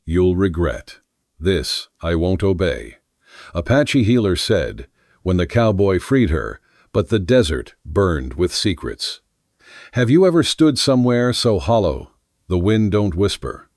You'll regret. This I won't obey. Apache healer said, when the cowboy freed her, but the desert burned with secrets. Have you ever stood somewhere so hollow, the wind don't whisper?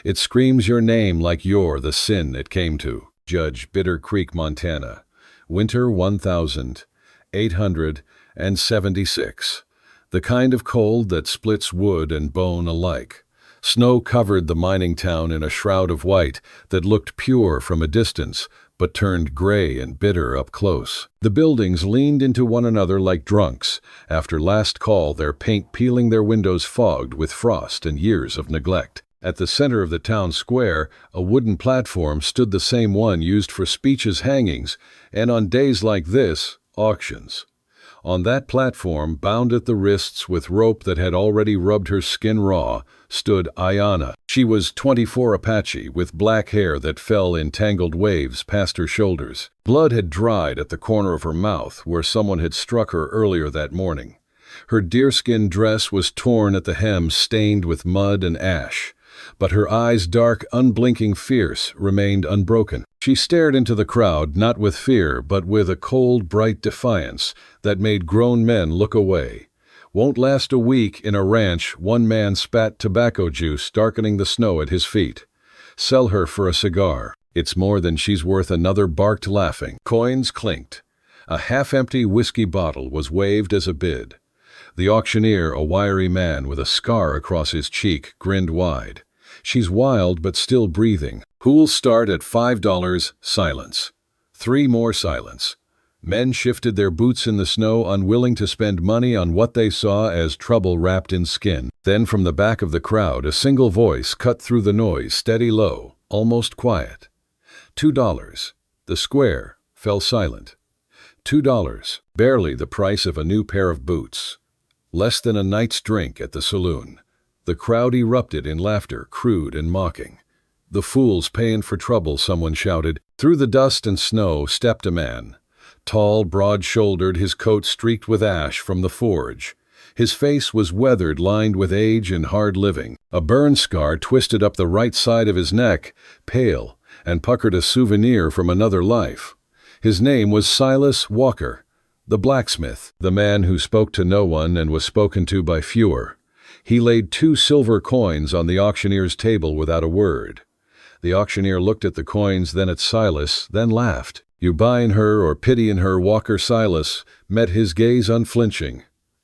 It screams your name like you're the sin it came to. Judge, Bitter Creek, Montana. Winter 1876. The kind of cold that splits wood and bone alike. Snow covered the mining town in a shroud of white that looked pure from a distance, but turned gray and bitter up close. The buildings leaned into one another like drunks, after last call, their paint peeling their windows fogged with frost and years of neglect. At the center of the town square, a wooden platform stood, the same one used for speeches, hangings, and on days like this, auctions. On that platform, bound at the wrists with rope that had already rubbed her skin raw, stood Ayanna. She was 24, Apache, with black hair that fell in tangled waves past her shoulders. Blood had dried at the corner of her mouth where someone had struck her earlier that morning. Her deerskin dress was torn at the hem, stained with mud and ash. But her eyes, dark, unblinking, fierce, remained unbroken. She stared into the crowd, not with fear, but with a cold, bright defiance that made grown men look away. Won't last a week in a ranch, one man spat tobacco juice, darkening the snow at his feet. Sell her for a cigar. It's more than she's worth, another barked, laughing. Coins clinked. A half-empty whiskey bottle was waved as a bid. The auctioneer, a wiry man with a scar across his cheek, grinned wide. She's wild but still breathing. Who'll start at $5? Silence. 3 more. Silence. Men shifted their boots in the snow, unwilling to spend money on what they saw as trouble wrapped in skin. Then from the back of the crowd, a single voice cut through the noise, steady, low, almost quiet. $2. The square fell silent. $2. Barely the price of a new pair of boots. Less than a night's drink at the saloon. The crowd erupted in laughter, crude and mocking. The fool's paying for trouble, someone shouted. Through the dust and snow stepped a man. Tall, broad-shouldered, his coat streaked with ash from the forge. His face was weathered, lined with age and hard living. A burn scar twisted up the right side of his neck, pale, and puckered, a souvenir from another life. His name was Silas Walker, the blacksmith, the man who spoke to no one and was spoken to by fewer. He laid 2 silver coins on the auctioneer's table without a word. The auctioneer looked at the coins, then at Silas, then laughed. You buying her or pitying her? Walker. Silas met his gaze unflinching.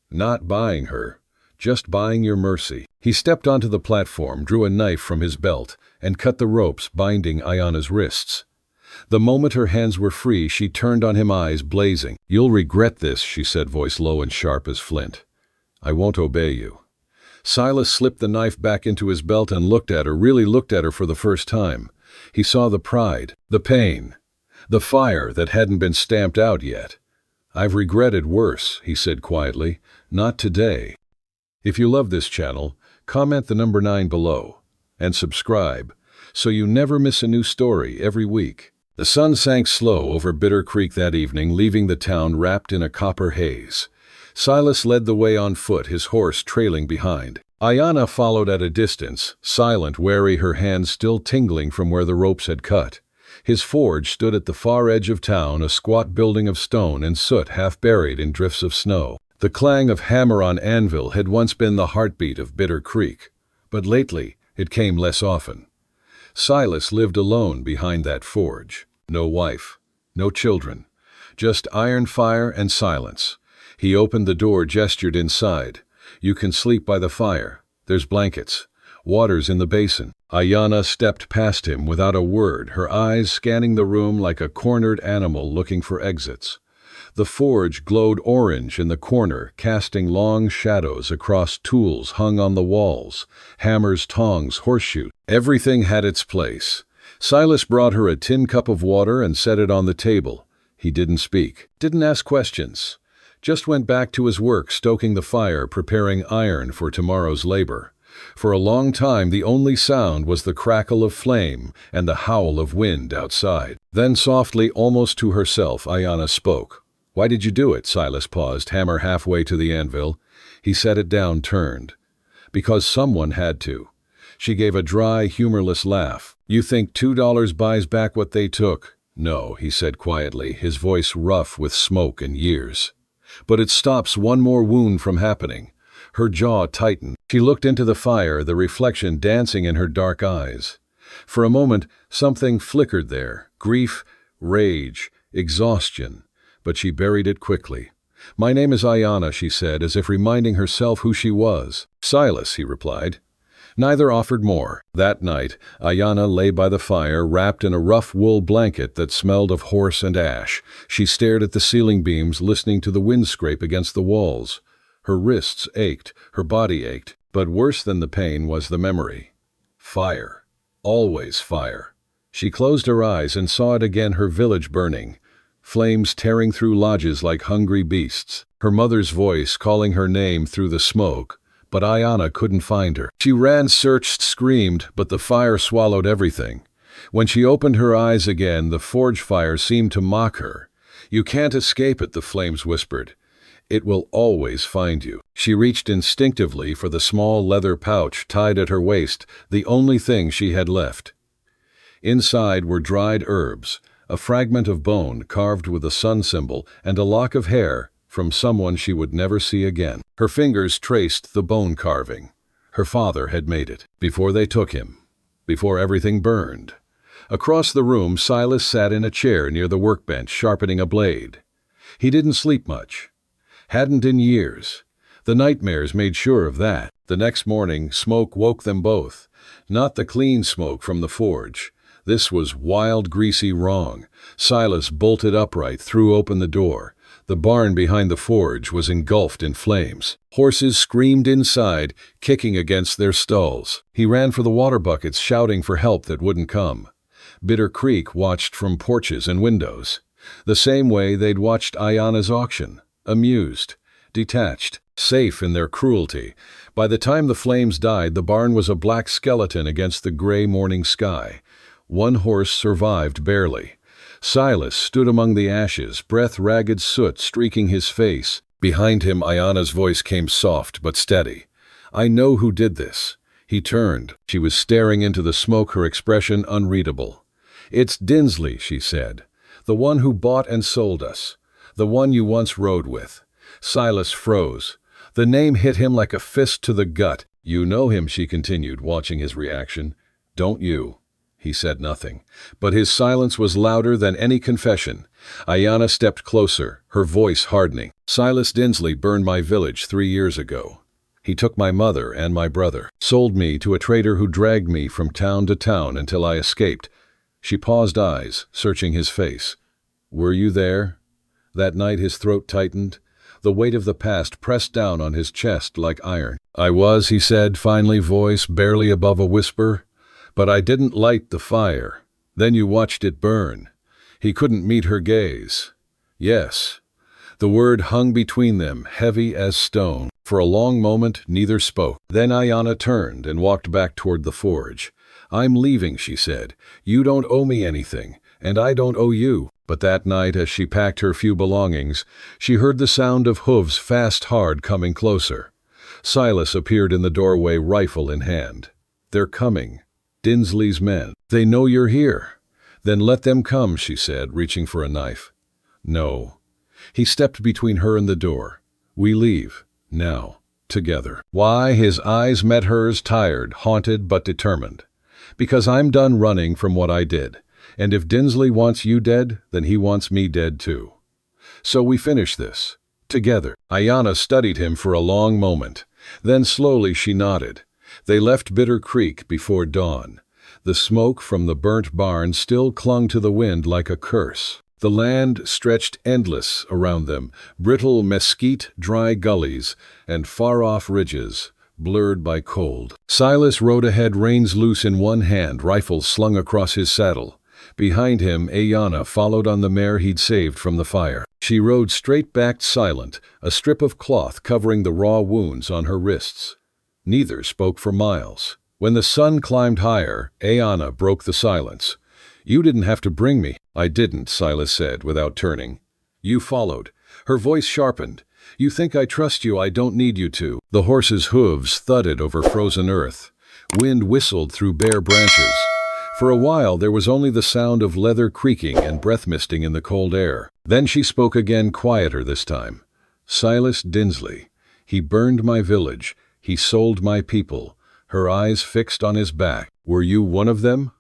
Not buying her, just buying your mercy. He stepped onto the platform, drew a knife from his belt, and cut the ropes binding Ayanna's wrists. The moment her hands were free, she turned on him, eyes blazing. You'll regret this, she said, voice low and sharp as flint. I won't obey you. Silas slipped the knife back into his belt and looked at her, really looked at her for the first time. He saw the pride, the pain, the fire that hadn't been stamped out yet. I've regretted worse, he said quietly. Not today. If you love this channel, comment the number 9 below and subscribe so you never miss a new story every week. The sun sank slow over Bitter Creek that evening, leaving the town wrapped in a copper haze. Silas led the way on foot, his horse trailing behind. Ayanna followed at a distance, silent, wary, her hands still tingling from where the ropes had cut. His forge stood at the far edge of town, a squat building of stone and soot half buried in drifts of snow. The clang of hammer on anvil had once been the heartbeat of Bitter Creek, but lately it came less often. Silas lived alone behind that forge. No wife, no children, just iron fire and silence. He opened the door, gestured inside. You can sleep by the fire. There's blankets. Water's in the basin. Ayanna stepped past him without a word, her eyes scanning the room like a cornered animal looking for exits. The forge glowed orange in the corner, casting long shadows across tools hung on the walls, hammers, tongs, horseshoe. Everything had its place. Silas brought her a tin cup of water and set it on the table. He didn't speak, didn't ask questions. Just went back to his work, stoking the fire, preparing iron for tomorrow's labor. For a long time, the only sound was the crackle of flame and the howl of wind outside. Then softly, almost to herself, Ayanna spoke. Why did you do it? Silas paused, hammer halfway to the anvil. He set it down, turned. Because someone had to. She gave a dry, humorless laugh. You think $2 buys back what they took? No, he said quietly, his voice rough with smoke and years. But it stops one more wound from happening. Her jaw tightened. She looked into the fire, the reflection dancing in her dark eyes. For a moment, something flickered there. Grief, rage, exhaustion. But she buried it quickly. My name is Ayanna, she said, as if reminding herself who she was. Silas, he replied. Neither offered more. That night, Ayanna lay by the fire, wrapped in a rough wool blanket that smelled of horse and ash. She stared at the ceiling beams, listening to the wind scrape against the walls. Her wrists ached, her body ached, but worse than the pain was the memory. Fire. Always fire. She closed her eyes and saw it again, her village burning. Flames tearing through lodges like hungry beasts. Her mother's voice calling her name through the smoke. But Ayanna couldn't find her. She ran, searched, screamed, but the fire swallowed everything. When she opened her eyes again, the forge fire seemed to mock her. You can't escape it, the flames whispered. It will always find you. She reached instinctively for the small leather pouch tied at her waist, the only thing she had left. Inside were dried herbs, a fragment of bone carved with a sun symbol, and a lock of hair from someone she would never see again. Her fingers traced the bone carving. Her father had made it, before they took him, before everything burned. Across the room, Silas sat in a chair near the workbench, sharpening a blade. He didn't sleep much. Hadn't in years. The nightmares made sure of that. The next morning, smoke woke them both. Not the clean smoke from the forge. This was wild, greasy wrong. Silas bolted upright, threw open the door. The barn behind the forge was engulfed in flames. Horses screamed inside, kicking against their stalls. He ran for the water buckets, shouting for help that wouldn't come. Bitter Creek watched from porches and windows. The same way they'd watched Ayanna's auction. Amused, detached, safe in their cruelty. By the time the flames died, the barn was a black skeleton against the gray morning sky. One horse survived barely. Silas stood among the ashes, breath-ragged soot streaking his face. Behind him, Ayanna's voice came soft but steady. I know who did this. He turned. She was staring into the smoke, her expression unreadable. It's Dinsley, she said. The one who bought and sold us. The one you once rode with. Silas froze. The name hit him like a fist to the gut. You know him, she continued, watching his reaction. Don't you? He said nothing, but his silence was louder than any confession. Ayanna stepped closer, her voice hardening. Silas Dinsley burned my village 3 years ago. He took my mother and my brother, sold me to a trader who dragged me from town to town until I escaped. She paused, eyes searching his face. Were you there? That night his throat tightened. The weight of the past pressed down on his chest like iron. I was, he said, finally, voice barely above a whisper. But I didn't light the fire. Then you watched it burn. He couldn't meet her gaze. Yes. The word hung between them, heavy as stone. For a long moment, neither spoke. Then Ayanna turned and walked back toward the forge. I'm leaving, she said. You don't owe me anything, and I don't owe you. But that night, as she packed her few belongings, she heard the sound of hooves fast, hard, coming closer. Silas appeared in the doorway, rifle in hand. They're coming. Dinsley's men. They know you're here. Then let them come, she said, reaching for a knife. No. He stepped between her and the door. We leave. Now. Together. Why? His eyes met hers, tired, haunted, but determined. Because I'm done running from what I did. And if Dinsley wants you dead, then he wants me dead too. So we finish this. Together. Ayanna studied him for a long moment. Then slowly she nodded. They left Bitter Creek before dawn. The smoke from the burnt barn still clung to the wind like a curse. The land stretched endless around them, brittle mesquite, dry gullies, and far-off ridges, blurred by cold. Silas rode ahead, reins loose in one hand, rifle slung across his saddle. Behind him, Ayanna followed on the mare he'd saved from the fire. She rode straight-backed, silent, a strip of cloth covering the raw wounds on her wrists. Neither spoke for miles. When the sun climbed higher, Ayanna broke the silence. You didn't have to bring me. I didn't, Silas said, without turning. You followed. Her voice sharpened. You think I trust you, I don't need you to. The horse's hooves thudded over frozen earth. Wind whistled through bare branches. For a while there was only the sound of leather creaking and breath misting in the cold air. Then she spoke again, quieter this time. "Silas Dinsley. He burned my village. He sold my people." Her eyes fixed on his back. "Were you one of them?"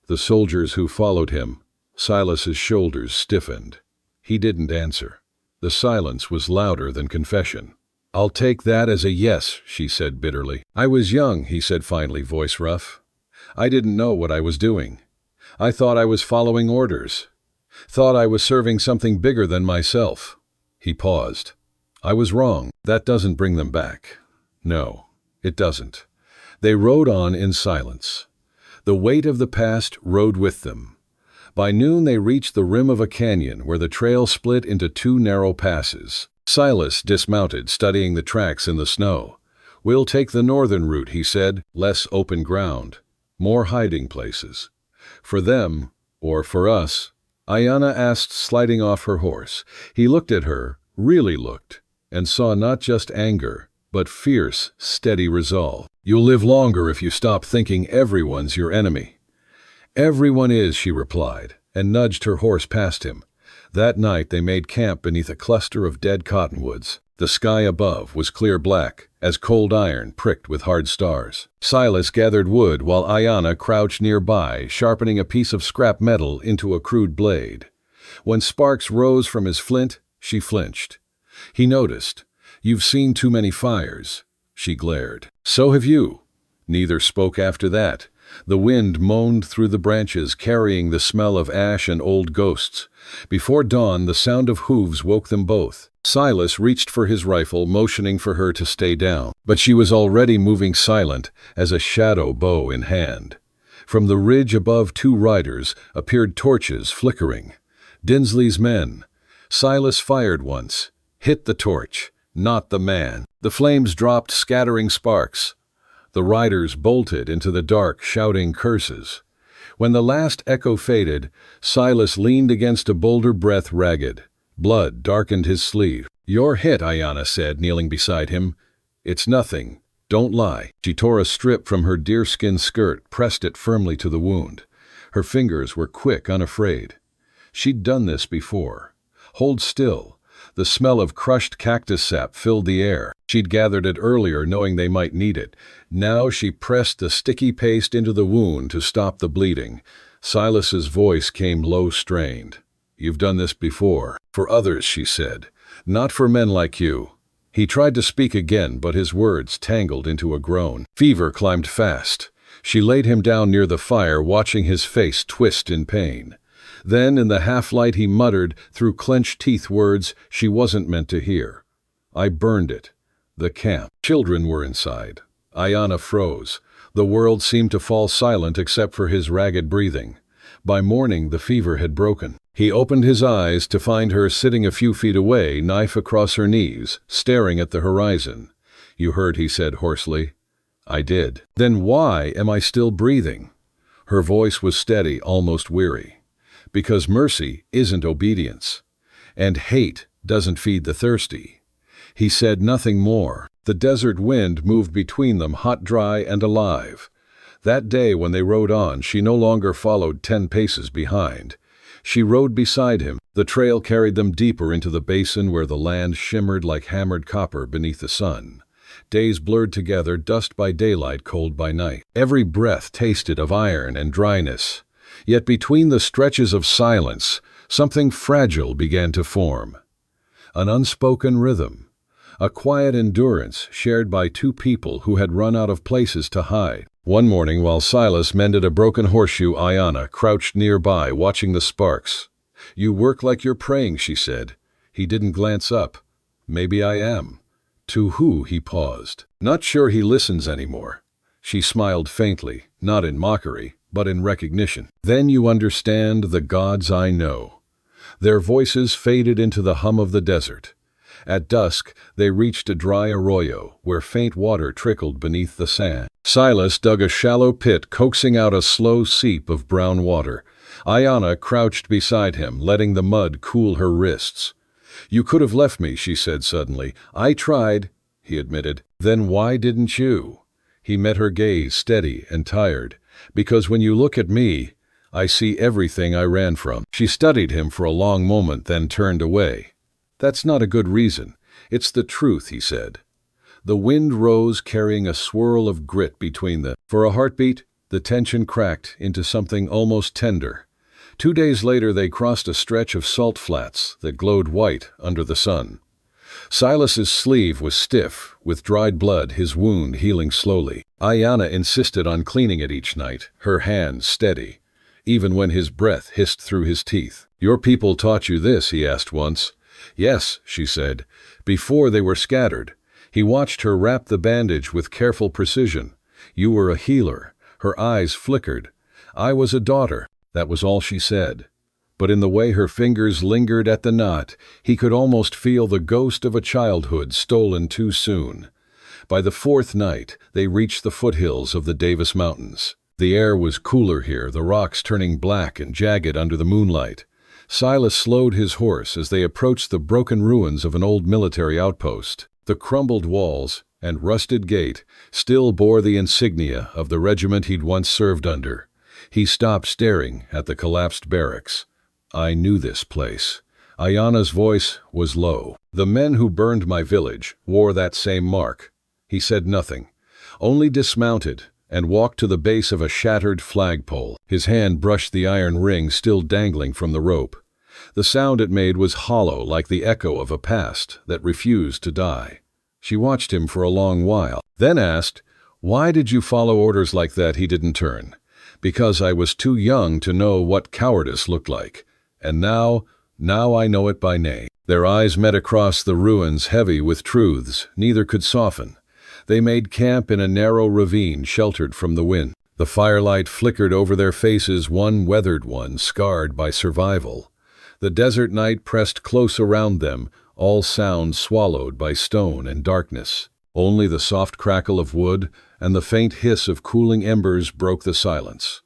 The soldiers who followed him. Silas's shoulders stiffened. He didn't answer. The silence was louder than confession. "I'll take that as a yes," she said bitterly. "I was young," he said finally, voice rough. "I didn't know what I was doing. I thought I was following orders. Thought I was serving something bigger than myself." He paused. "I was wrong. That doesn't bring them back." "No, it doesn't." They rode on in silence. The weight of the past rode with them. By noon they reached the rim of a canyon where the trail split into two narrow passes. Silas dismounted, studying the tracks in the snow. "We'll take the northern route," he said. "Less open ground. More hiding places." "For them, or for us?" Ayanna asked, sliding off her horse. He looked at her, really looked, and saw not just anger, but fierce, steady resolve. "You'll live longer if you stop thinking everyone's your enemy." "Everyone is," she replied, and nudged her horse past him. That night they made camp beneath a cluster of dead cottonwoods. The sky above was clear black, as cold iron pricked with hard stars. Silas gathered wood while Ayanna crouched nearby, sharpening a piece of scrap metal into a crude blade. When sparks rose from his flint, she flinched. He noticed. "You've seen too many fires." She glared. "So have you." Neither spoke after that. The wind moaned through the branches, carrying the smell of ash and old ghosts. Before dawn, the sound of hooves woke them both. Silas reached for his rifle, motioning for her to stay down. But she was already moving silent, as a shadow bow in hand. From the ridge above, two riders appeared, torches flickering. Dinsley's men. Silas fired once. Hit the torch, not the man. The flames dropped, scattering sparks. The riders bolted into the dark, shouting curses. When the last echo faded, Silas leaned against a boulder, breath ragged. Blood darkened his sleeve. "You're hit," Ayanna said, kneeling beside him. "It's nothing. Don't lie." She tore a strip from her deerskin skirt, pressed it firmly to the wound. Her fingers were quick, unafraid. She'd done this before. "Hold still." The smell of crushed cactus sap filled the air. She'd gathered it earlier, knowing they might need it. Now she pressed the sticky paste into the wound to stop the bleeding. Silas's voice came low, strained. "You've done this before. For others," she said. "Not for men like you." He tried to speak again, but his words tangled into a groan. Fever climbed fast. She laid him down near the fire, watching his face twist in pain. Then, in the half-light, he muttered, through clenched teeth, words she wasn't meant to hear. "I burned it. The camp. Children were inside." Ayanna froze. The world seemed to fall silent except for his ragged breathing. By morning, the fever had broken. He opened his eyes to find her sitting a few feet away, knife across her knees, staring at the horizon. "You heard," he said hoarsely. "I did." "Then why am I still breathing?" Her voice was steady, almost weary. "Because mercy isn't obedience. And hate doesn't feed the thirsty." He said nothing more. The desert wind moved between them, hot, dry, and alive. That day when they rode on, she no longer followed 10 paces behind. She rode beside him. The trail carried them deeper into the basin where the land shimmered like hammered copper beneath the sun. Days blurred together, dusk by daylight, cold by night. Every breath tasted of iron and dryness. Yet between the stretches of silence, something fragile began to form. An unspoken rhythm. A quiet endurance shared by two people who had run out of places to hide. One morning, while Silas mended a broken horseshoe, Ayanna crouched nearby, watching the sparks. "You work like you're praying," she said. He didn't glance up. "Maybe I am." "To who?" He paused. "Not sure he listens anymore." She smiled faintly, not in mockery, but in recognition. "Then you understand the gods I know." Their voices faded into the hum of the desert. At dusk, they reached a dry arroyo, where faint water trickled beneath the sand. Silas dug a shallow pit, coaxing out a slow seep of brown water. Ayanna crouched beside him, letting the mud cool her wrists. "You could have left me," she said suddenly. "I tried," he admitted. "Then why didn't you?" He met her gaze, steady and tired. "Because when you look at me, I see everything I ran from." She studied him for a long moment, then turned away. "That's not a good reason. It's the truth," he said. The wind rose, carrying a swirl of grit between them. For a heartbeat, the tension cracked into something almost tender. 2 days later, they crossed a stretch of salt flats that glowed white under the sun. Silas's sleeve was stiff, with dried blood, his wound healing slowly. Ayanna insisted on cleaning it each night, her hands steady, even when his breath hissed through his teeth. "Your people taught you this?" he asked once. "Yes," she said, "before they were scattered." He watched her wrap the bandage with careful precision. "You were a healer." Her eyes flickered. "I was a daughter." That was all she said. But in the way her fingers lingered at the knot, he could almost feel the ghost of a childhood stolen too soon. By the 4th night, they reached the foothills of the Davis Mountains. The air was cooler here, the rocks turning black and jagged under the moonlight. Silas slowed his horse as they approached the broken ruins of an old military outpost. The crumbled walls and rusted gate still bore the insignia of the regiment he'd once served under. He stopped, staring at the collapsed barracks. "I knew this place." Ayanna's voice was low. "The men who burned my village wore that same mark." He said nothing, only dismounted and walked to the base of a shattered flagpole. His hand brushed the iron ring still dangling from the rope. The sound it made was hollow, like the echo of a past that refused to die. She watched him for a long while, then asked, "Why did you follow orders like that?" He didn't turn. "Because I was too young to know what cowardice looked like. And now I know it by name." Their eyes met across the ruins, heavy with truths neither could soften. They made camp in a narrow ravine sheltered from the wind. The firelight flickered over their faces, one weathered one, scarred by survival. The desert night pressed close around them, all sounds swallowed by stone and darkness. Only the soft crackle of wood and the faint hiss of cooling embers broke the silence.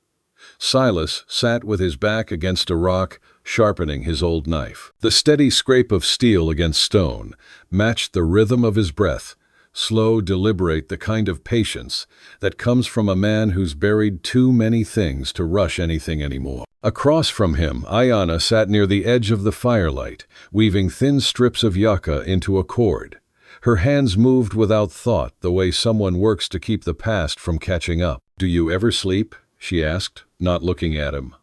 Silas sat with his back against a rock, sharpening his old knife. The steady scrape of steel against stone matched the rhythm of his breath, slow, deliberate, the kind of patience that comes from a man who's buried too many things to rush anything anymore. Across from him, Ayanna sat near the edge of the firelight, weaving thin strips of yucca into a cord. Her hands moved without thought, the way someone works to keep the past from catching up. "Do you ever sleep?" she asked, not looking at him.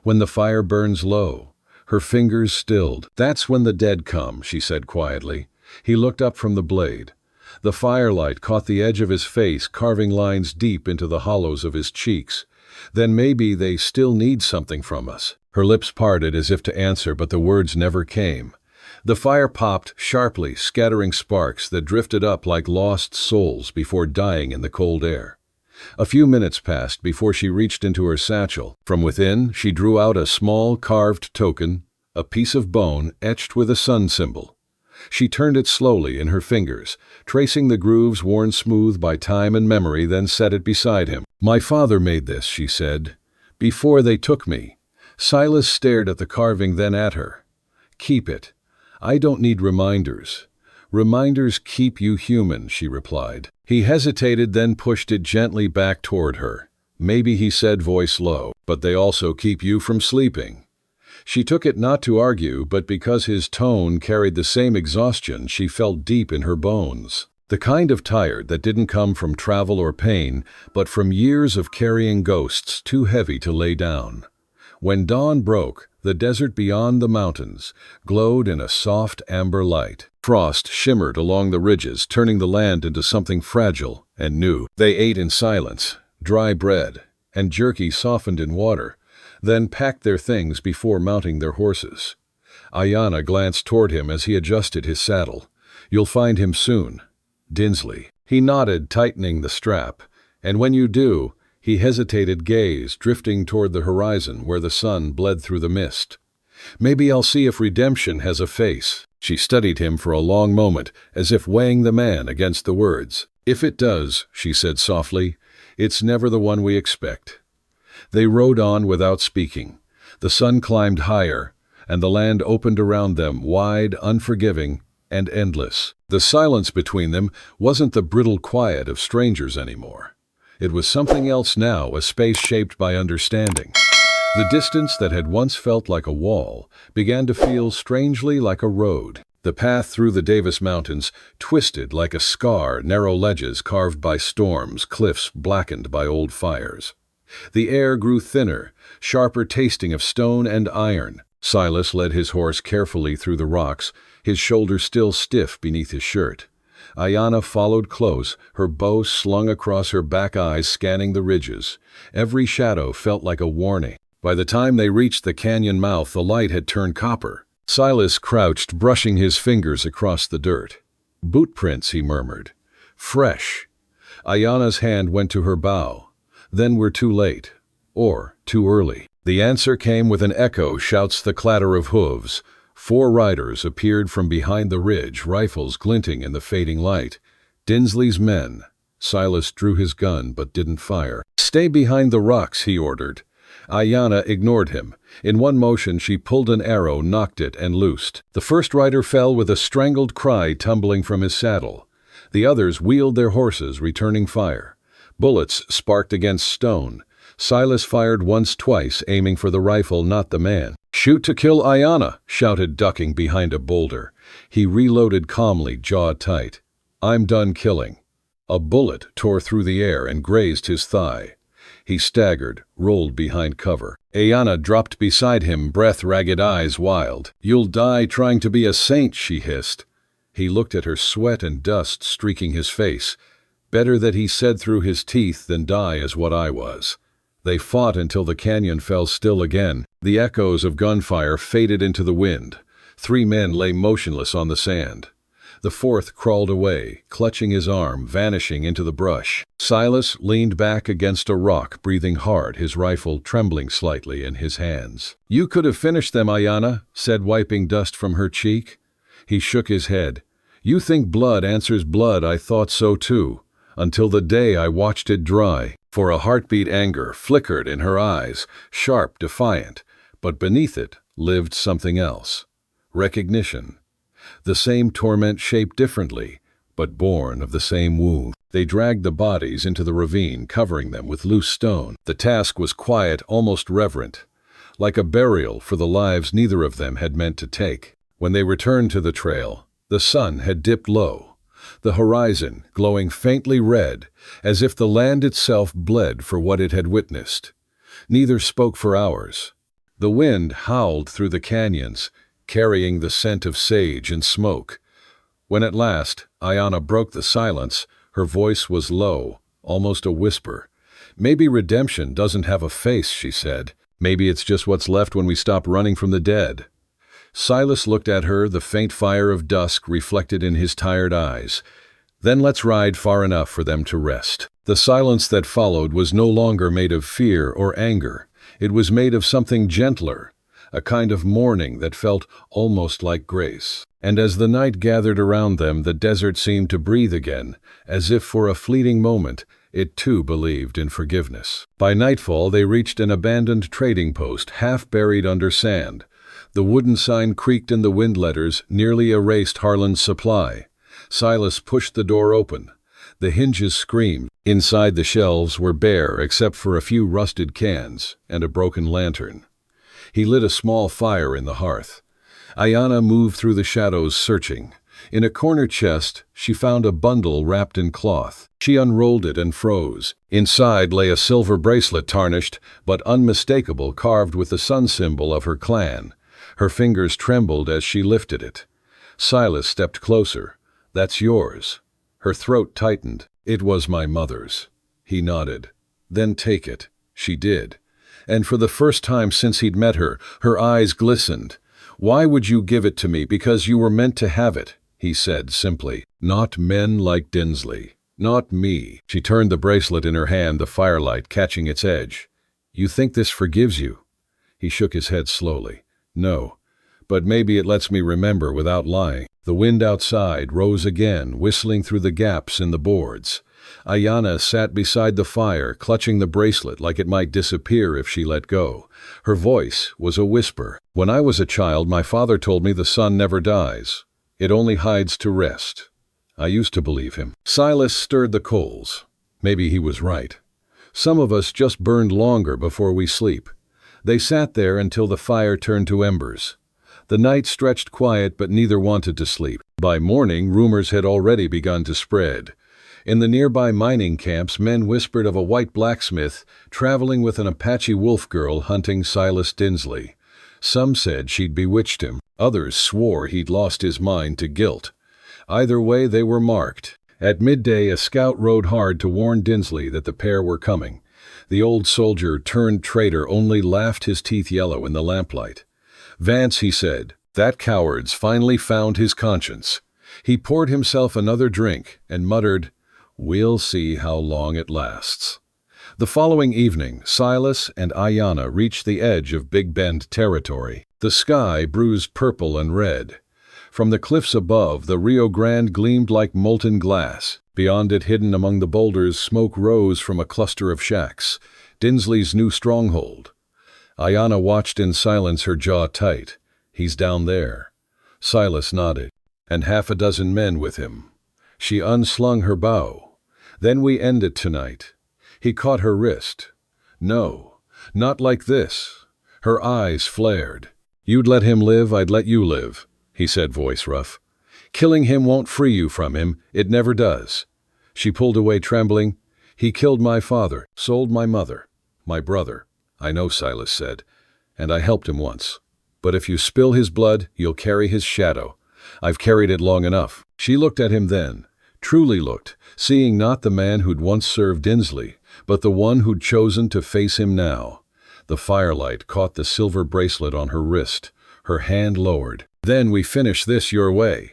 "When the fire burns low." Her fingers stilled. "That's when the dead come," she said quietly. He looked up from the blade. The firelight caught the edge of his face, carving lines deep into the hollows of his cheeks. "Then maybe they still need something from us." Her lips parted as if to answer, but the words never came. The fire popped sharply, scattering sparks that drifted up like lost souls before dying in the cold air. A few minutes passed before she reached into her satchel. From within, she drew out a small carved token, a piece of bone etched with a sun symbol. She turned it slowly in her fingers, tracing the grooves worn smooth by time and memory, then set it beside him. "My father made this," she said, "before they took me." Silas stared at the carving, then at her. "Keep it. I don't need reminders." "Reminders keep you human," she replied. He hesitated, then pushed it gently back toward her. "Maybe," he said, voice low, "but they also keep you from sleeping." She took it not to argue, but because his tone carried the same exhaustion she felt deep in her bones. The kind of tired that didn't come from travel or pain, but from years of carrying ghosts too heavy to lay down. When dawn broke, the desert beyond the mountains glowed in a soft amber light. Frost shimmered along the ridges, turning the land into something fragile and new. They ate in silence, dry bread and jerky softened in water, then packed their things before mounting their horses. Ayanna glanced toward him as he adjusted his saddle. "You'll find him soon. Dinsley." He nodded, tightening the strap. "And when you do," he hesitated, gaze drifting toward the horizon where the sun bled through the mist. "Maybe I'll see if redemption has a face." She studied him for a long moment, as if weighing the man against the words. "If it does," she said softly, "it's never the one we expect." They rode on without speaking. The sun climbed higher, and the land opened around them, wide, unforgiving, and endless. The silence between them wasn't the brittle quiet of strangers anymore. It was something else now, a space shaped by understanding. The distance that had once felt like a wall began to feel strangely like a road. The path through the Davis Mountains twisted like a scar, narrow ledges carved by storms, cliffs blackened by old fires. The air grew thinner, sharper tasting of stone and iron. Silas led his horse carefully through the rocks, his shoulders still stiff beneath his shirt. Ayanna followed close, her bow slung across her back, eyes scanning the ridges. Every shadow felt like a warning. By the time they reached the canyon mouth, the light had turned copper. Silas crouched, brushing his fingers across the dirt. "Boot prints," he murmured. "Fresh." Ayanna's hand went to her bow. "Then we're too late. Or too early." The answer came with an echo, shouts, the clatter of hooves. 4 riders appeared from behind the ridge, rifles glinting in the fading light. Dinsley's men. Silas drew his gun but didn't fire. "Stay behind the rocks," he ordered. Ayanna ignored him. In one motion she pulled an arrow, knocked it, and loosed. The first rider fell with a strangled cry, tumbling from his saddle. The others wheeled their horses, returning fire. Bullets sparked against stone. Silas fired once, twice, aiming for the rifle, not the man. "Shoot to kill Ayanna," shouted, ducking behind a boulder. He reloaded calmly, jaw tight. "I'm done killing." A bullet tore through the air and grazed his thigh. He staggered, rolled behind cover. Ayanna dropped beside him, breath ragged, eyes wild. "You'll die trying to be a saint," she hissed. He looked at her, sweat and dust streaking his face. "Better that," he said through his teeth, "than die as what I was." They fought until the canyon fell still again. The echoes of gunfire faded into the wind. 3 men lay motionless on the sand. The 4th crawled away, clutching his arm, vanishing into the brush. Silas leaned back against a rock, breathing hard, his rifle trembling slightly in his hands. "You could have finished them," Ayanna said, wiping dust from her cheek. He shook his head. "You think blood answers blood. I thought so too, until the day I watched it dry." For a heartbeat, anger flickered in her eyes, sharp, defiant, but beneath it lived something else. Recognition. The same torment shaped differently, but born of the same wound. They dragged the bodies into the ravine, covering them with loose stone. The task was quiet, almost reverent, like a burial for the lives neither of them had meant to take. When they returned to the trail, the sun had dipped low, the horizon glowing faintly red, as if the land itself bled for what it had witnessed. Neither spoke for hours. The wind howled through the canyons, carrying the scent of sage and smoke. When at last Ayanna broke the silence, her voice was low, almost a whisper. "Maybe redemption doesn't have a face," she said. "Maybe it's just what's left when we stop running from the dead." Silas looked at her, the faint fire of dusk reflected in his tired eyes. "Then let's ride far enough for them to rest." The silence that followed was no longer made of fear or anger. It was made of something gentler, a kind of mourning that felt almost like grace. And as the night gathered around them, the desert seemed to breathe again, as if for a fleeting moment it too believed in forgiveness. By nightfall they reached an abandoned trading post, half buried under sand. The wooden sign creaked in the wind, letters nearly erased Harlan's supply. Silas pushed the door open. The hinges screamed. Inside, the shelves were bare except for a few rusted cans and a broken lantern. He lit a small fire in the hearth. Ayanna moved through the shadows, searching. In a corner chest, she found a bundle wrapped in cloth. She unrolled it and froze. Inside lay a silver bracelet, tarnished but unmistakable, carved with the sun symbol of her clan. Her fingers trembled as she lifted it. Silas stepped closer. "That's yours." Her throat tightened. "It was my mother's." He nodded. "Then take it." She did. And for the first time since he'd met her, her eyes glistened. "Why would you give it to me?" "Because you were meant to have it," he said simply. "Not men like Dinsley. Not me." She turned the bracelet in her hand, the firelight catching its edge. "You think this forgives you?" He shook his head slowly. "No, but maybe it lets me remember without lying." The wind outside rose again, whistling through the gaps in the boards. Ayanna sat beside the fire, clutching the bracelet like it might disappear if she let go. Her voice was a whisper. "When I was a child, my father told me the sun never dies. It only hides to rest. I used to believe him. Silas stirred the coals. Maybe he was right. Some of us just burned longer before we sleep. They sat there until the fire turned to embers. The night stretched quiet, but neither wanted to sleep. By morning, rumors had already begun to spread. In the nearby mining camps, men whispered of a white blacksmith traveling with an Apache wolf girl hunting Silas Dinsley. Some said she'd bewitched him. Others swore he'd lost his mind to guilt. Either way, they were marked. At midday, a scout rode hard to warn Dinsley that the pair were coming. The old soldier turned traitor only laughed, his teeth yellow in the lamplight. "Vance," he said, "that coward's finally found his conscience." He poured himself another drink and muttered, "We'll see how long it lasts." The following evening, Silas and Ayanna reached the edge of Big Bend territory. The sky bruised purple and red. From the cliffs above, the Rio Grande gleamed like molten glass. Beyond it, hidden among the boulders, smoke rose from a cluster of shacks, Dinsley's new stronghold. Ayanna watched in silence, her jaw tight. "He's down there." Silas nodded. "And half a dozen men with him." She unslung her bow. "Then we end it tonight." He caught her wrist. "No, not like this." Her eyes flared. "You'd let him live, I'd let you live," he said, voice rough. "Killing him won't free you from him. It never does." She pulled away, trembling. "He killed my father, sold my mother, my brother." "I know," Silas said, "and I helped him once. But if you spill his blood, you'll carry his shadow. I've carried it long enough." She looked at him then, truly looked, seeing not the man who'd once served Dinsley, but the one who'd chosen to face him now. The firelight caught the silver bracelet on her wrist. Her hand lowered. "Then we finish this your way."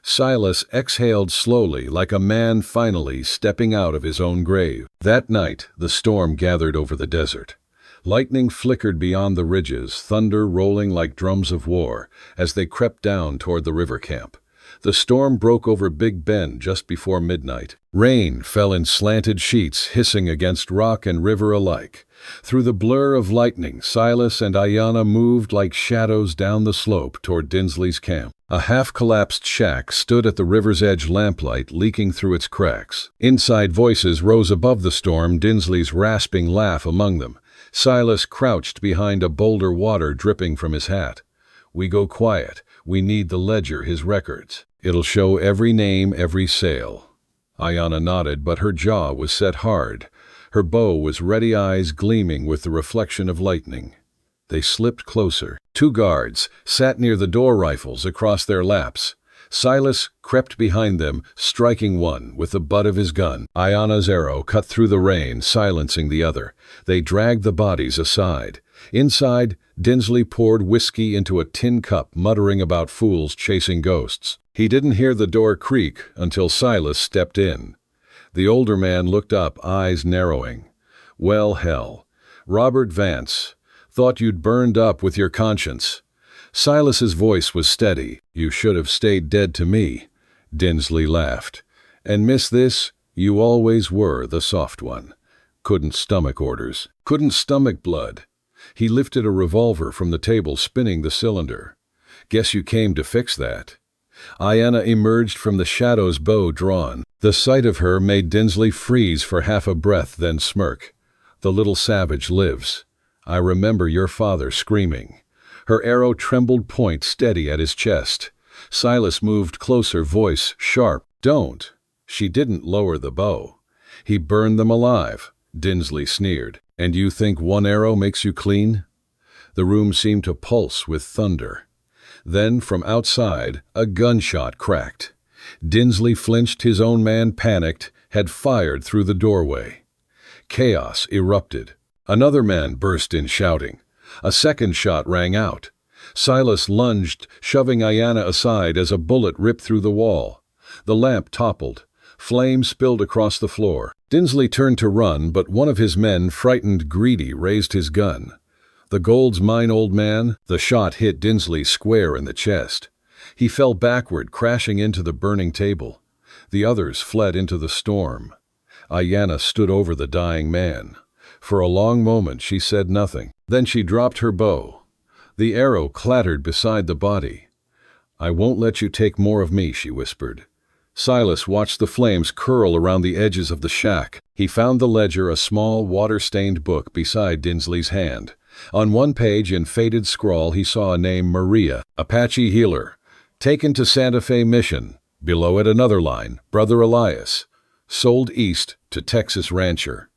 Silas exhaled slowly, like a man finally stepping out of his own grave. That night, the storm gathered over the desert. Lightning flickered beyond the ridges, thunder rolling like drums of war, as they crept down toward the river camp. The storm broke over Big Bend just before midnight. Rain fell in slanted sheets, hissing against rock and river alike. Through the blur of lightning, Silas and Ayanna moved like shadows down the slope toward Dinsley's camp. A half-collapsed shack stood at the river's edge, lamplight leaking through its cracks. Inside, voices rose above the storm, Dinsley's rasping laugh among them. Silas crouched behind a boulder, water dripping from his hat. "We go quiet. We need the ledger, his records. It'll show every name, every sale." Ayanna nodded, but her jaw was set hard. Her bow was ready, eyes gleaming with the reflection of lightning. They slipped closer. 2 guards sat near the door, rifles across their laps. Silas crept behind them, striking one with the butt of his gun. Ayanna's arrow cut through the rain, silencing the other. They dragged the bodies aside. Inside, Dinsley poured whiskey into a tin cup, muttering about fools chasing ghosts. He didn't hear the door creak until Silas stepped in. The older man looked up, eyes narrowing. "Well, hell. Robert Vance. Thought you'd burned up with your conscience." Silas's voice was steady. "You should have stayed dead to me." Dinsley laughed. "And miss this, you always were the soft one. Couldn't stomach orders. Couldn't stomach blood." He lifted a revolver from the table, spinning the cylinder. "Guess you came to fix that." Ayanna emerged from the shadows, bow drawn. The sight of her made Dinsley freeze for half a breath, then smirk. "The little savage lives. I remember your father screaming." Her arrow trembled, point steady at his chest. Silas moved closer, voice sharp. "Don't." She didn't lower the bow. "He burned them alive." Dinsley sneered. "And you think one arrow makes you clean?" The room seemed to pulse with thunder. Then, from outside, a gunshot cracked. Dinsley flinched, his own man panicked, had fired through the doorway. Chaos erupted. Another man burst in, shouting. A second shot rang out. Silas lunged, shoving Ayanna aside as a bullet ripped through the wall. The lamp toppled. Flame spilled across the floor. Dinsley turned to run, but one of his men, frightened, greedy, raised his gun. "The gold's mine, old man." The shot hit Dinsley square in the chest. He fell backward, crashing into the burning table. The others fled into the storm. Ayanna stood over the dying man. For a long moment she said nothing. Then she dropped her bow. The arrow clattered beside the body. I won't let you take more of me, she whispered. Silas watched the flames curl around the edges of the shack. He found the ledger, a small, water-stained book beside Dinsley's hand. On one page, in faded scrawl, he saw a name, Maria, Apache healer. Taken to Santa Fe Mission. Below it another line, Brother Elias. Sold east to Texas rancher.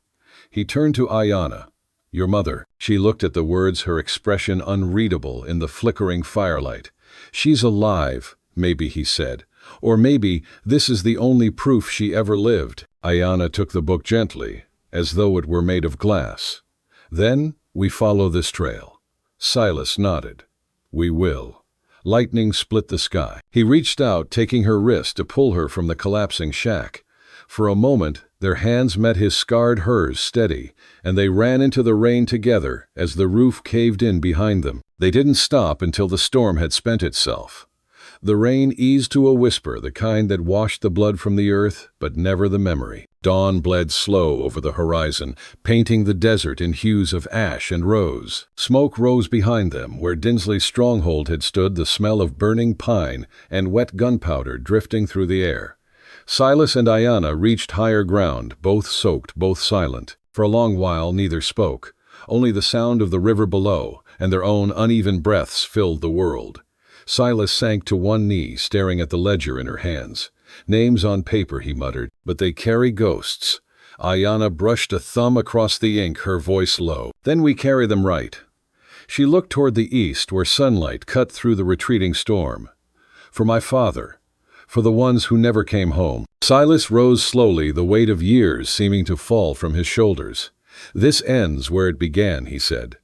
He turned to Ayanna. Your mother. She looked at the words, her expression unreadable in the flickering firelight. She's alive, maybe, he said. Or maybe this is the only proof she ever lived. Ayanna took the book gently, as though it were made of glass. Then we follow this trail. Silas nodded. We will. Lightning split the sky. He reached out, taking her wrist to pull her from the collapsing shack. For a moment, their hands met his, scarred hers steady, and they ran into the rain together as the roof caved in behind them. They didn't stop until the storm had spent itself. The rain eased to a whisper, the kind that washed the blood from the earth, but never the memory. Dawn bled slow over the horizon, painting the desert in hues of ash and rose. Smoke rose behind them, where Dinsley's stronghold had stood, the smell of burning pine and wet gunpowder drifting through the air. Silas and Ayanna reached higher ground, both soaked, both silent. For a long while neither spoke. Only the sound of the river below and their own uneven breaths filled the world. Silas sank to one knee, staring at the ledger in her hands. Names on paper, he muttered, but they carry ghosts. Ayanna brushed a thumb across the ink, her voice low. Then we carry them right. She looked toward the east, where sunlight cut through the retreating storm. For my father. For the ones who never came home. Silas rose slowly, the weight of years seeming to fall from his shoulders. This ends where it began, he said.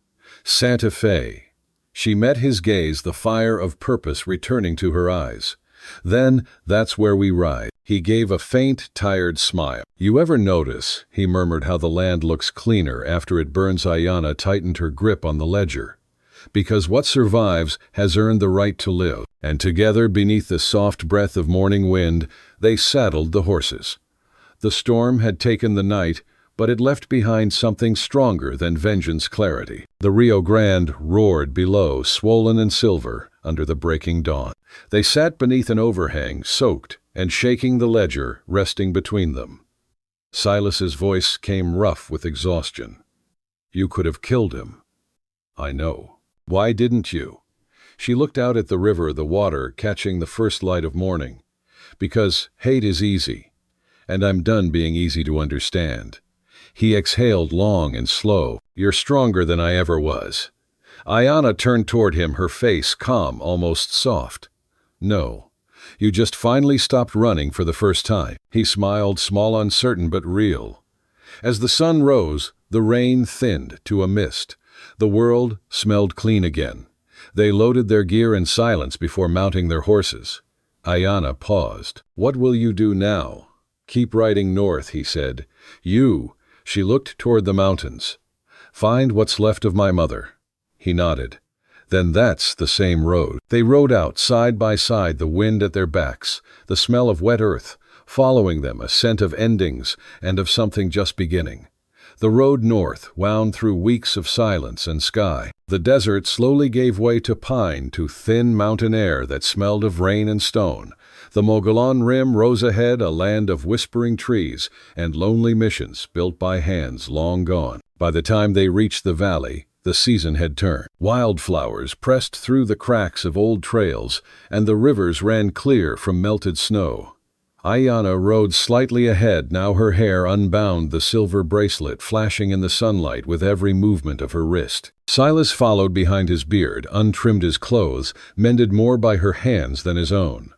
Santa Fe. She met his gaze, the fire of purpose returning to her eyes. Then, that's where we ride. He gave a faint, tired smile. You ever notice, he murmured, how the land looks cleaner after it burns? Ayanna tightened her grip on the ledger. Because what survives has earned the right to live. And together, beneath the soft breath of morning wind, they saddled the horses. The storm had taken the night, but it left behind something stronger than vengeance, clarity. The Rio Grande roared below, swollen and silver, under the breaking dawn. They sat beneath an overhang, soaked, and shaking, the ledger resting between them. Silas's voice came rough with exhaustion. You could have killed him. I know. Why didn't you? She looked out at the river, the water catching the first light of morning. Because hate is easy, and I'm done being easy to understand. He exhaled long and slow. You're stronger than I ever was. Ayanna turned toward him, her face calm, almost soft. No, you just finally stopped running for the first time. He smiled, small, uncertain, but real. As the sun rose, the rain thinned to a mist. The world smelled clean again. They loaded their gear in silence before mounting their horses. Ayanna paused. What will you do now? Keep riding north, he said. You. She looked toward the mountains. Find what's left of my mother. He nodded. Then that's the same road. They rode out side by side, the wind at their backs, the smell of wet earth, following them, a scent of endings and of something just beginning. The road north wound through weeks of silence and sky. The desert slowly gave way to pine, to thin mountain air that smelled of rain and stone. The Mogollon Rim rose ahead, a land of whispering trees and lonely missions built by hands long gone. By the time they reached the valley, the season had turned. Wildflowers pressed through the cracks of old trails, and the rivers ran clear from melted snow. Ayanna rode slightly ahead, now her hair unbound, the silver bracelet flashing in the sunlight with every movement of her wrist. Silas followed behind, his beard, untrimmed, his clothes, mended more by her hands than his own.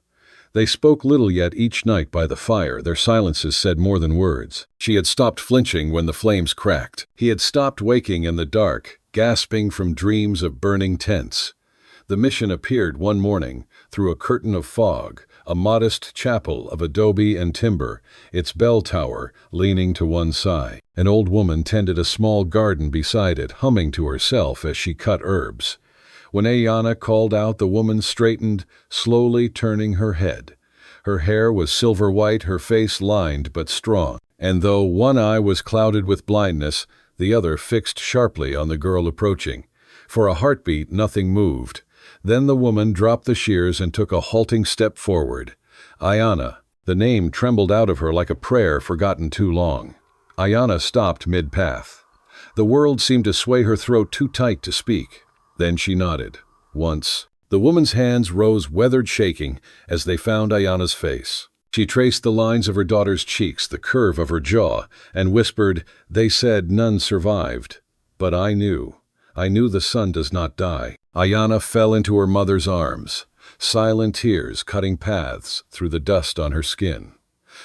They spoke little, yet each night by the fire their silences said more than words. She had stopped flinching when the flames cracked. He had stopped waking in the dark, gasping from dreams of burning tents. The mission appeared one morning, through a curtain of fog, a modest chapel of adobe and timber, its bell tower leaning to one side. An old woman tended a small garden beside it, humming to herself as she cut herbs. When Ayanna called out, the woman straightened, slowly turning her head. Her hair was silver white, her face lined but strong, and though one eye was clouded with blindness, the other fixed sharply on the girl approaching. For a heartbeat, nothing moved. Then the woman dropped the shears and took a halting step forward. Ayana. The name trembled out of her like a prayer forgotten too long. Ayana stopped mid-path. The world seemed to sway her throat too tight to speak. Then she nodded. Once. The woman's hands rose weathered shaking as they found Ayana's face. She traced the lines of her daughter's cheeks, the curve of her jaw, and whispered, "They said none survived. But I knew. I knew the son does not die." Ayana fell into her mother's arms, silent tears cutting paths through the dust on her skin.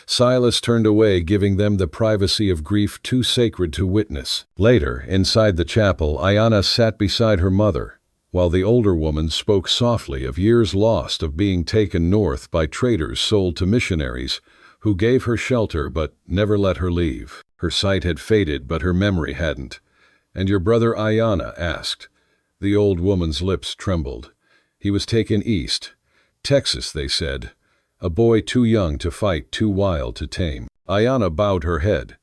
Silas turned away, giving them the privacy of grief too sacred to witness. Later, inside the chapel, Ayana sat beside her mother, while the older woman spoke softly of years lost, of being taken north by traders sold to missionaries who gave her shelter but never let her leave. Her sight had faded, but her memory hadn't. "And your brother Ayana?" asked. The old woman's lips trembled. "He was taken east. Texas, they said. A boy too young to fight, too wild to tame." Ayana bowed her head.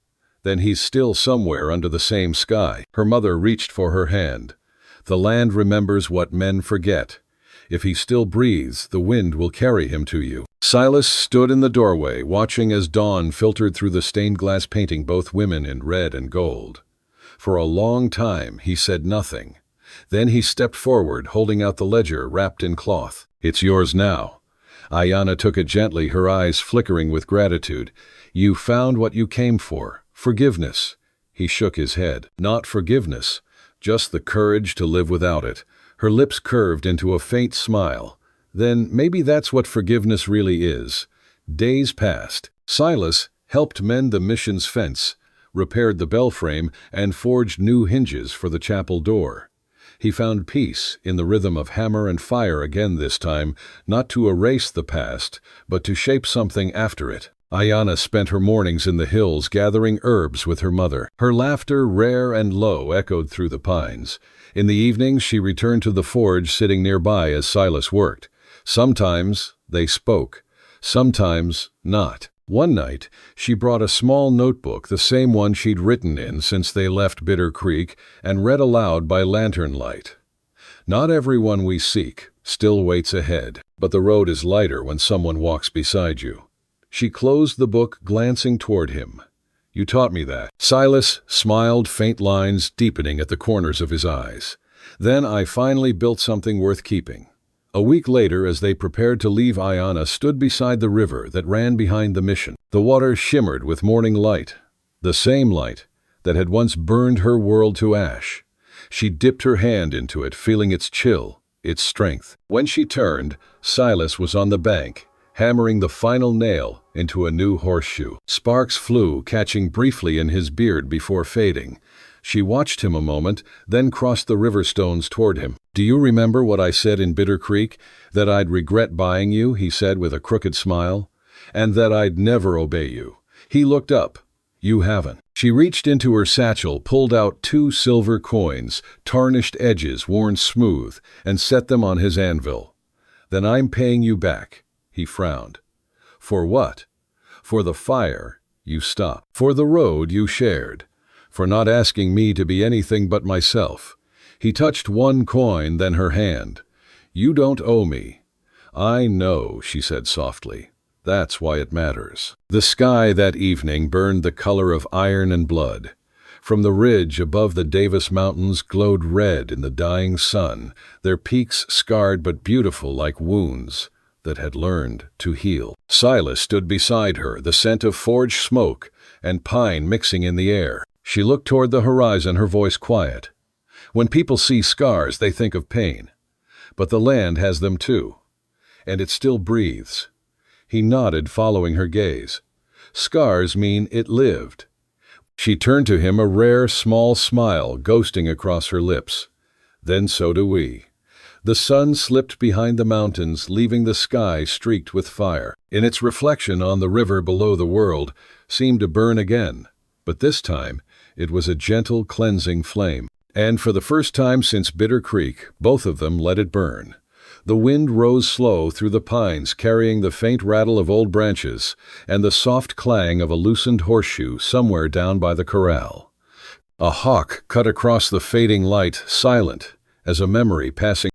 "Then he's still somewhere under the same sky." Her mother reached for her hand. "The land remembers what men forget. If he still breathes, the wind will carry him to you." Silas stood in the doorway, watching as dawn filtered through the stained glass painting both women in red and gold. For a long time he said nothing. Then he stepped forward, holding out the ledger wrapped in cloth. "It's yours now." Ayana took it gently, her eyes flickering with gratitude. "You found what you came for. Forgiveness." He shook his head. "Not forgiveness, just the courage to live without it." Her lips curved into a faint smile. "Then maybe that's what forgiveness really is." Days passed. Silas helped mend the mission's fence, repaired the belframe, and forged new hinges for the chapel door. He found peace in the rhythm of hammer and fire again, this time, not to erase the past, but to shape something after it. Ayana spent her mornings in the hills gathering herbs with her mother. Her laughter, rare and low, echoed through the pines. In the evenings she returned to the forge, sitting nearby as Silas worked. Sometimes they spoke, sometimes not. One night, she brought a small notebook, the same one she'd written in since they left Bitter Creek, and read aloud by lantern light. "Not everyone we seek still waits ahead, but the road is lighter when someone walks beside you." She closed the book, glancing toward him. "You taught me that." Silas smiled, faint lines deepening at the corners of his eyes. "Then I finally built something worth keeping." A week later, as they prepared to leave, Ayana stood beside the river that ran behind the mission. The water shimmered with morning light, the same light that had once burned her world to ash. She dipped her hand into it, feeling its chill, its strength. When she turned, Silas was on the bank, hammering the final nail into a new horseshoe. Sparks flew, catching briefly in his beard before fading. She watched him a moment, then crossed the river stones toward him. "Do you remember what I said in Bitter Creek? That I'd regret buying you," he said with a crooked smile. "And that I'd never obey you." He looked up. "You haven't." She reached into her satchel, pulled out 2 silver coins, tarnished edges worn smooth, and set them on his anvil. "Then I'm paying you back." He frowned. "For what?" "For the fire you stopped. For the road you shared. For not asking me to be anything but myself." He touched 1 coin, then her hand. "You don't owe me." "I know," she said softly. "That's why it matters." The sky that evening burned the color of iron and blood. From the ridge above the Davis Mountains glowed red in the dying sun, their peaks scarred but beautiful like wounds that had learned to heal. Silas stood beside her, the scent of forge smoke and pine mixing in the air. She looked toward the horizon, her voice quiet. "When people see scars, they think of pain. But the land has them too. And it still breathes." He nodded, following her gaze. "Scars mean it lived." She turned to him, a rare, small smile ghosting across her lips. "Then so do we." The sun slipped behind the mountains, leaving the sky streaked with fire. In its reflection on the river below, the world seemed to burn again. But this time, it was a gentle, cleansing flame. And for the first time since Bitter Creek, both of them let it burn. The wind rose slow through the pines, carrying the faint rattle of old branches and the soft clang of a loosened horseshoe somewhere down by the corral. A hawk cut across the fading light, silent as a memory passing